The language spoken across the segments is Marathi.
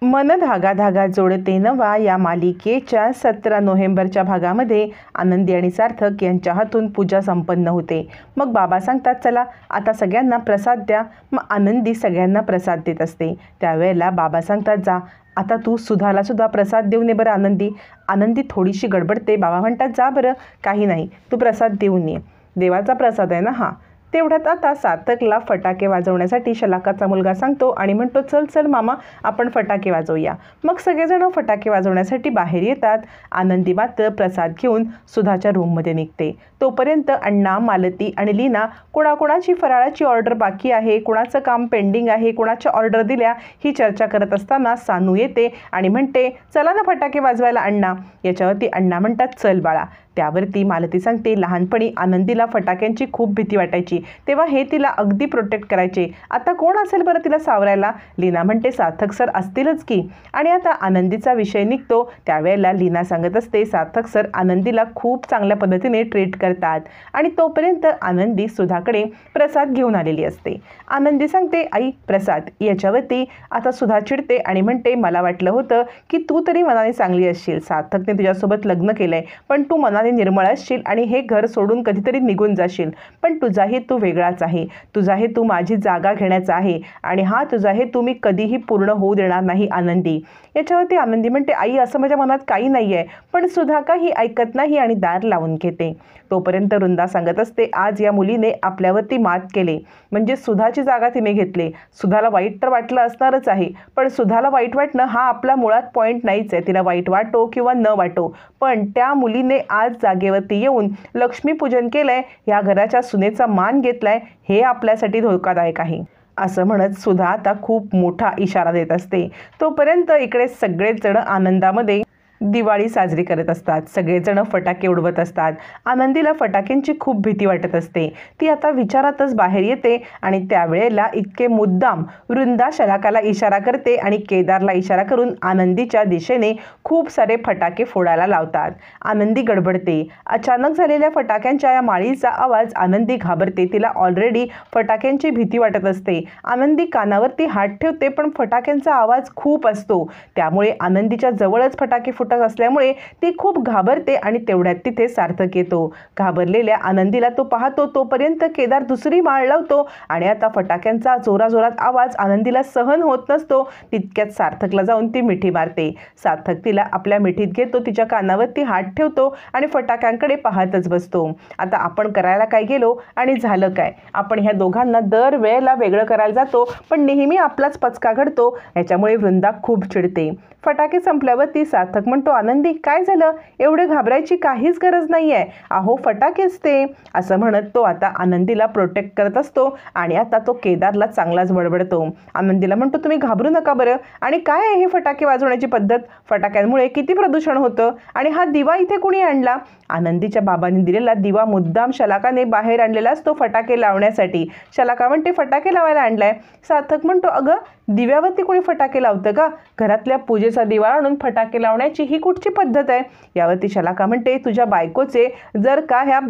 मन धागा धागा जोडते नवा या मालिकेच्या 17 नोव्हेंबरच्या भागामध्ये आनंदी आणि सार्थक यांच्या हातून पूजा संपन्न होते। मग बाबा सांगतात चला आता सगळ्यांना प्रसाद द्या। मग आनंदी सगळ्यांना प्रसाद देत असते। त्यावेळेला बाबा सांगतात जा आता तू सुधाला सुद्धा प्रसाद देऊन ये बरं आनंदी। आनंदी थोडीशी गडबडते। बाबा म्हणतात जा बरं काही नाही तू प्रसाद देऊन ये, देवाचा प्रसाद आहे ना हा। तेवढ्यात आता सार्थकला फटाके वाजवण्यासाठी शलाकाचा मुलगा सांगतो आणि म्हणतो चल चल मामा आपण फटाके वाजवूया। मग सगळेजण फटाके वाजवण्यासाठी बाहेर येतात। आनंदी मात्र प्रसाद घेऊन सुधाच्या रूममध्ये निघते। तोपर्यंत अण्णा, मालती आणि लीना कोणाकोणाची फराळाची ऑर्डर बाकी आहे, कोणाचं काम पेंडिंग आहे, कोणाच्या ऑर्डर दिल्या ही चर्चा करत असताना सानू येते आणि म्हणते चला ना फटाके वाजवायला अण्णा। याच्यावरती अण्णा म्हणतात चल बाळा। त्यावरती मालती सांगते लहानपणी आनंदीला फटाक्यांची खूप भीती वाटायची, तेव्हा हे तिला अगदी प्रोटेक्ट करायचे, आता कोण असेल बरं तिला सावरायला? लीना म्हणते सार्थक सर असतीलच की। आणि आता आनंदीचा विषय निघतो। त्यावेळेला लीना सांगत असते सार्थक सर आनंदीला खूप चांगल्या पद्धतीने ट्रीट करतात। आणि तोपर्यंत आनंदी सुधाकडे प्रसाद घेऊन आलेली असते। आनंदी सांगते आई प्रसाद। याच्यावरती आता सुधा चिडते आणि म्हणते मला वाटलं होतं की तू तरी मनाने चांगली असशील, सार्थकने तुझ्यासोबत लग्न केलंय पण तू मनाने निर्मळ असशील आणि हे घर सोडून कधीतरी निघून जाशील, पण तुझा हेतू वेगळाच आहे, तुझा हेतू माझी जागा घेण्याचा आहे आणि हा तुझा हेतू मी कधीही पूर्ण होऊ देणार नाही आनंदी। याच्यावरती आनंदी म्हणते आई असं माझ्या मनात काही नाही आहे, पण सुधा काही ऐकत नाही आणि दार लावून घेते। तोपर्यंत वृंदा सांगत असते आज या मुलीने आपल्यावरती मात केले, म्हणजे सुधाची जागा तिने घेतली। सुधाला वाईट तर वाटलं असणारच आहे, पण सुधाला वाईट वाटणं हा आपला मुळात पॉईंट नाहीच आहे। तिला वाईट वाटो किंवा न वाटो, पण त्या मुलीने आज जागेवरती येऊन लक्ष्मीपूजन केलंय, या घराच्या सुनेचा मान घेतलाय, हे आपल्यासाठी धोकादायक आहे असं म्हणत सुधा आता खूप मोठा इशारा देत असते। तोपर्यंत इकडे सगळेच जण आनंदामध्ये दिवाळी साजरी करत असतात, सगळेजण फटाके उडवत असतात। आनंदीला फटाक्यांची खूप भीती वाटत असते, ती आता विचारातच बाहेर येते आणि त्यावेळेला इतके मुद्दाम वृंदा शलाकाला इशारा करते आणि केदारला इशारा करून आनंदीच्या दिशेने खूप सारे फटाके फोडायला लावतात। आनंदी गडबडते। अचानक झालेल्या फटाक्यांच्या या माळीचा आवाज आनंदी घाबरते, तिला ऑलरेडी फटाक्यांची भीती वाटत असते। आनंदी कानावरती हात ठेवते पण फटाक्यांचा आवाज खूप असतो, त्यामुळे आनंदीच्या जवळच फटाके फुटत असल्यामुळे ती खूप घाबरते आणि तेवढ्यात तिथे सार्थक येतो। घाबरलेल्या आनंदीला तो पाहतो तोपर्यंत केदार दुसरी माळ लावतो आणि आता फटाक्यांचा जोराजोरात आवाज आनंदीला सहन होत नसतो। तितक्यात सार्थकला जाऊन ती मिठी मारते। सार्थक तिला आपल्या मिठीत घेतो, तिच्या कानावरती हात ठेवतो आणि फटाक्यांकडे पाहतच बसतो। आता आपण करायला काय गेलो आणि झालं काय? आपण ह्या दोघांना दर वेळेला वेगळं करायला जातो पण नेहमी आपलाच पचका घडतो। याच्यामुळे वृंदा खूप चिडते। फटाके संपल्यावरती सार्थक म्हणतो आनंदी काय झालं, एवढे घाबरायची काहीच गरज नाही आहे, अहो फटाकेच ते, असं म्हणत तो आता आनंदीला प्रोटेक्ट करत असतो आणि आता तो केदारला चांगलाच बडबडतो। आनंदीला म्हणतो तुम्ही घाबरू नका बरं, आणि काय आहे ही फटाके वाजवण्याची पद्धत, फटाक्यांमुळे किती प्रदूषण होतं आणि हा दिवा इथे कुणी आणला? आनंदीच्या बाबांनी दिलेला दिवा मुद्दाम शलाकाने बाहेर आणलेला असतो फटाके लावण्यासाठी। शलाका म्हणते फटाके लावायला आणलाय? सार्थक म्हणतो अगं दिव्यावरती कोणी फटाके लावतं का? घरातल्या पूजेचा दिवा आणून फटाके लावण्याची ही कुठची पद्धत आहे? यावरती शलाका म्हणते तुझ्या बायकोचे जर का ह्या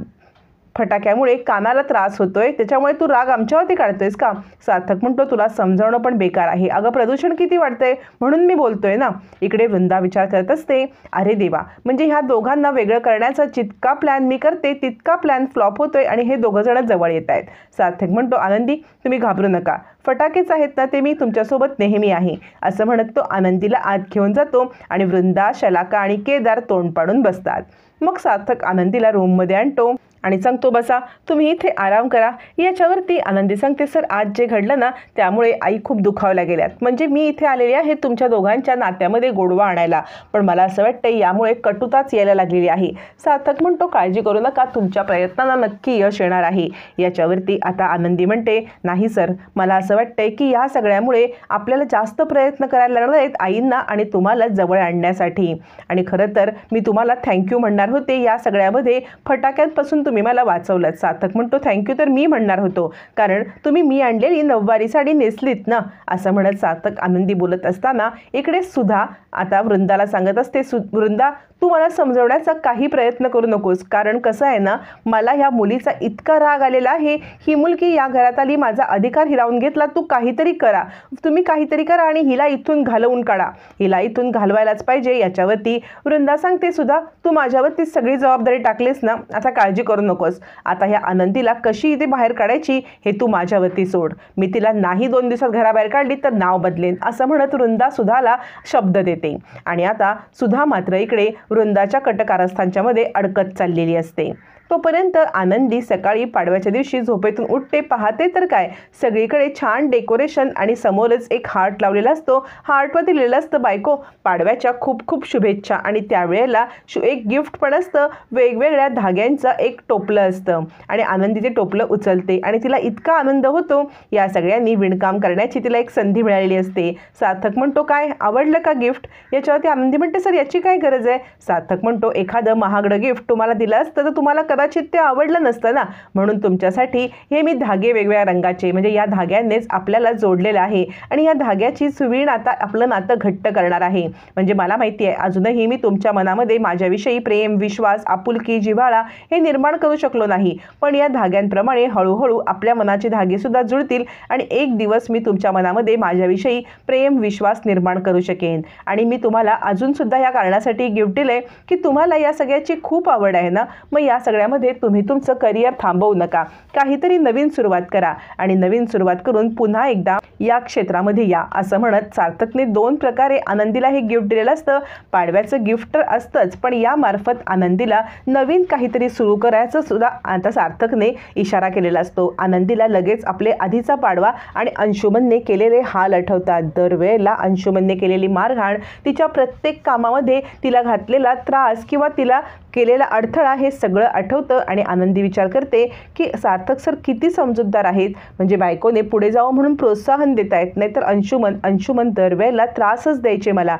फटाक्यामुळे कानाला त्रास होतोय त्याच्यामुळे तू राग आमच्यावरती काढतोयस का? सार्थक म्हणतो तुला समजावणं पण बेकार आहे, अगं प्रदूषण किती वाढतंय म्हणून मी बोलतोय ना। इकडे वृंदा विचार करत असते अरे देवा, म्हणजे ह्या दोघांना वेगळं करण्याचा जितका प्लॅन मी करते तितका प्लॅन फ्लॉप होतोय आणि हे दोघं जण जवळ येत आहेत। सार्थक म्हणतो आनंदी तुम्ही घाबरू नका, फटाकेच आहेत ना ते, मी तुमच्यासोबत नेहमी आहे, असं म्हणत तो आनंदीला आत घेऊन जातो आणि वृंदा, शलाका आणि केदार तोंड पाडून बसतात। मग सार्थक आनंदीला रूममध्ये आणतो आणि सांगतो बसा तुम्ही इथे आराम करा। याच्यावरती आनंदी सांगते सर आज जे घडलं ना त्यामुळे आई खूप दुखावल्या गेल्यात, म्हणजे मी इथे आलेली आहे तुमच्या दोघांच्या नात्यामध्ये गोडवा आणायला, पण मला असं वाटतं यामुळे कटुताच यायला लागलेली आहे। सार्थक म्हणतो काळजी करू नका, तुमच्या प्रयत्नांना नक्की यश येणार आहे। याच्यावरती आता आनंदी म्हणते नाही सर, मला असं वाटतंय की या सगळ्यामुळे आपल्याला जास्त प्रयत्न करायला लागणार आहेत आईंना आणि तुम्हाला जवळ आणण्यासाठी, आणि खरं तर मी तुम्हाला थँक्यू म्हणणार होते या सगळ्यामध्ये फटाक्यांपासून तुम्ही मला वाचवलं. सार्थक म्हणतो थँक्यू तर मी म्हणणार होतो, कारण तुम्ही मी आणलेली नऊवारी साडी नेसलीत ना, असं म्हणत सार्थक आनंदी बोलत असताना इकडे सुधा आता वृंदाला सांगत असते, वृंदा तू मला समजवण्याचा काही प्रयत्न करू नकोस, कारण कसं आहे ना, मला ह्या मुलीचा इतका राग आलेला आहे. ही मुलगी या घरात आली, माझा अधिकार हिरावून घेतला. तू काहीतरी करा, तुम्ही काहीतरी करा आणि हिला इथून घालवून काढा. हिला इथून घालवायलाच पाहिजे. याच्यावरती वृंदा सांगते सुद्धा तू माझ्यावरती सगळी जबाबदारी टाकलीस ना, आता काळजी करू नकोस. आता ह्या आनंदीला कशी इथे बाहेर काढायची हे तू माझ्यावरती सोड. मी तिला नाही 2 दिवसात घराबाहेर काढली तर नाव बदलेन, असं म्हणत वृंदा सुधाला शब्द देते. आणि आता सुधा मात्र इकडे वृंदाच्या कटकारस्थांच्या मध्ये अडकत चाललेली असते. तोपर्यंत आनंदी सकाळी पाडव्याच्या दिवशी झोपेतून उठते, पाहते तर काय, सगळीकडे छान डेकोरेशन आणि समोरच एक हार्ट लावलेला असतो. हार्टवरती लिहिलेलं असतं बायको पाडव्याच्या खूप खूप शुभेच्छा. आणि त्यावेळेला एक गिफ्ट पण असतं, वेगवेगळ्या धाग्यांचं एक टोपलं असतं. आणि आनंदी ते टोपलं उचलते आणि तिला इतका आनंद होतो. या सगळ्यांनी विणकाम करण्याची तिला एक संधी मिळालेली असते. सार्थक म्हणतो काय आवडलं का गिफ्ट? याच्यावरती आनंदी म्हणते सर याची काय गरज आहे? सार्थक म्हणतो एखादं महागडं गिफ्ट तुम्हाला दिलं असतं तर तुम्हाला कदाचित ते आवडलं नसतं ना, म्हणून तुमच्यासाठी हे मी धागे वेगवेगळ्या रंगाचे, म्हणजे या धाग्यांनीच आपल्याला जोडलेलं आहे आणि या धाग्याची सुवीण आता आपलं नातं घट्ट करणार आहे. म्हणजे मला माहिती आहे अजूनही मी तुमच्या मनामध्ये माझ्याविषयी प्रेम, विश्वास, आपुलकी, जिव्हाळा हे निर्माण करू शकलो नाही, पण या धाग्यांप्रमाणे हळूहळू आपल्या मनाचे धागे सुद्धा जुळतील आणि एक दिवस मी तुमच्या मनामध्ये माझ्याविषयी प्रेम, विश्वास निर्माण करू शकेन. आणि मी तुम्हाला अजून सुद्धा या कारणासाठी गिफ्ट दिलंय की तुम्हाला या सगळ्याची खूप आवड आहे ना, मग या सगळ्यामध्ये तुम्ही तुमचं करिअर थांबवू नका, काहीतरी नवीन सुरुवात करा आणि नवीन सुरुवात करून पुन्हा एकदा या क्षेत्रामध्ये या, असं म्हणत सार्थकने 2 प्रकारे आनंदीला हे गिफ्ट दिलेलं असतं. पाडव्याचं गिफ्ट तर असतंच, पण यामार्फत आनंदीला नवीन काहीतरी सुरू करायचं सुद्धा आता सार्थकने इशारा केलेला असतो. आनंदीला लगेच आपले आधीचा पाडवा आणि अंशुमनने केलेले हाल आठवतात. दरवेळेला अंशुमनने केलेली मारहाण, तिच्या प्रत्येक कामामध्ये तिला घातलेला त्रास किंवा तिला केलेला अडथळा हे सगळं आठवतं आणि आनंदी विचार करते की सार्थक सर किती समजूतदार आहेत, म्हणजे बायकोने पुढे जावं म्हणून प्रोत्साहन देत आहेत, नाहीतर अंशुमन दरवेळेला त्रासच द्यायचे मला.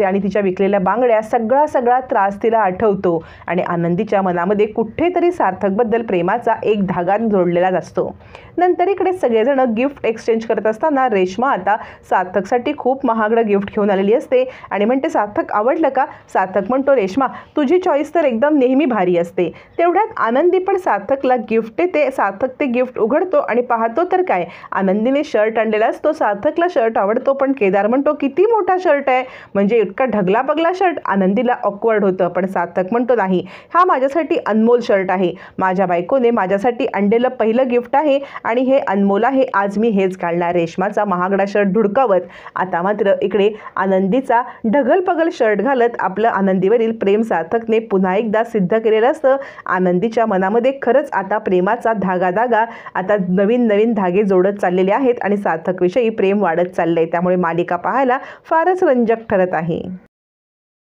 आणि तिच्या विकलेल्या बांगड्या सगळा त्रास तिला आठवतो आणि आनंदीच्या मनामध्ये कुठेतरी सार्थकबद्दल प्रेमाचा एक धागा जोडलेला असतो. नंतर इकडे सगळेजण गिफ्ट एक्सचेंज करत असताना रेश्मा आता सार्थकसाठी खूप महागडं गिफ्ट घेऊन आलेली असते आणि म्हणते सार्थक आवडलं का? सार्थक म्हणतो रेश्मा तुझी चॉईस तर एकदम नेहमी भारी असते. तेवढ्यात आनंदी पण सार्थकला गिफ्ट देते. सार्थक ते गिफ्ट उघडतो आणि पाहतो तर काय, आनंदीने शर्ट आणलेला असतो. सार्थकला शर्ट आवडतो, पण केदार म्हणतो किती मोठा शर्ट आहे, म्हणजे इतका ढगला पगला शर्ट. आनंदीला ऑकवर्ड होतं, पण सार्थक म्हणतो नाही, हा माझ्यासाठी अनमोल शर्ट आहे, माझ्या बायकोने माझ्यासाठी आणलेलं पहिलं गिफ्ट आहे आणि हे अनमोल आहे, आज मी हेच घालणार. रेशमाचा महागडा शर्ट धुडकावत आता मात्र इकडे आनंदीचा ढगलपगल शर्ट घालत आपलं आनंदीवरील प्रेम सार्थकने पुन्हा एकदा सिद्ध केलेलं असतं. आनंदीच्या मनामध्ये खरंच आता प्रेमाचा धागा आता नवीन धागे जोडत चाललेले आहेत आणि सार्थकविषयी प्रेम वाढत चाललंय. त्यामुळे मालिका पाहायला फारच रंजक ठरत आहे.